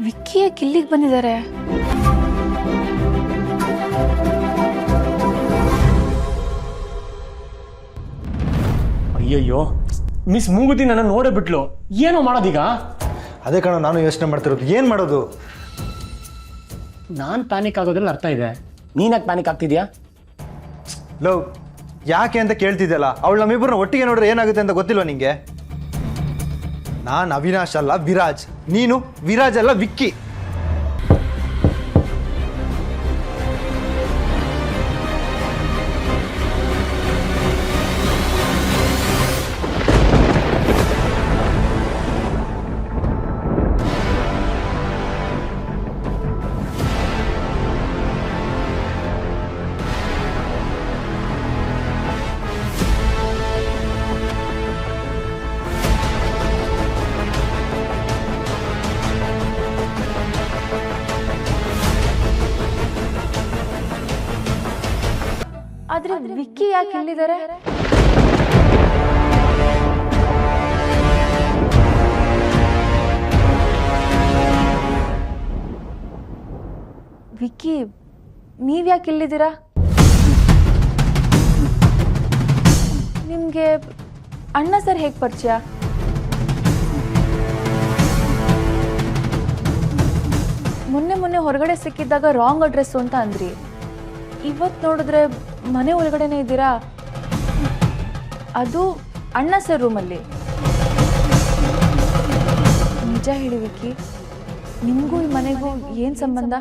ವಿಕ್ಕಿ ಯಾಕೆ ಇಲ್ಲಿಗೆ ಬಂದಿದ್ದಾರೆ? ಅಯ್ಯಯ್ಯೋ, ಮಿಸ್ ಮೂಗುತಿ ನನ್ನ ನೋಡೇ ಬಿಟ್ಲು. ಏನೋ ಮಾಡೋದೀಗ? ಅದೇ ಕಣ ನಾನು ಯೋಚನೆ ಮಾಡ್ತಿರೋದು, ಏನು ಮಾಡೋದು? ನಾನು ಪ್ಯಾನಿಕ್ ಆಗೋದ್ರಲ್ಲಿ ಅರ್ಥ ಇದೆ, ನೀನ್ಯಾಕೆ ಪ್ಯಾನಿಕ್ ಆಗ್ತಿದ್ಯಾ? ಲವ್, ಯಾಕೆ ಅಂತ ಕೇಳ್ತಿದ್ದಲ್ಲ, ಅವಳು ನಮ್ಮಿಬ್ಬರನ್ನ ಒಟ್ಟಿಗೆ ನೋಡ್ರೆ ಏನಾಗುತ್ತೆ ಅಂತ ಗೊತ್ತಿಲ್ವ ನಿಂಗೆ? ನಾನು ಅವಿನಾಶ್ ಅಲ್ಲ ವಿರಾಜ್, ನೀನು ವಿರಾಜ್ ಅಲ್ಲ ವಿಕ್ಕಿ. ಆದ್ರೆ ವಿಕ್ಕಿ ಯಾಕೆ ಇಲ್ಲಿದ್ದಾರೆ? ವಿಕ್ಕಿ, ನೀವ್ಯಾಕೆ ಇಲ್ಲಿದ್ದೀರಾ? ನಿಮ್ಗೆ ಅಣ್ಣ ಸರ್ ಹೇಗೆ ಪರಿಚಯ? ಮೊನ್ನೆ ಹೊರಗಡೆ ಸಿಕ್ಕಿದ್ದಾಗ ರಾಂಗ್ ಅಡ್ರೆಸ್ಸು ಅಂತ ಅಂದ್ರಿ. ಇವತ್ತು ನೋಡಿದ್ರೆ ಮನೆ ಒಳಗಡೆನೇ ಇದ್ದೀರಾ, ಅದು ಅಣ್ಣ ಸರ್ ರೂಮಲ್ಲಿ. ನಿಜ ಹೇಳಿ ವಿಕ್ಕಿ, ನಿಮಗೂ ಈ ಮನೆಗೂ ಏನು ಸಂಬಂಧ?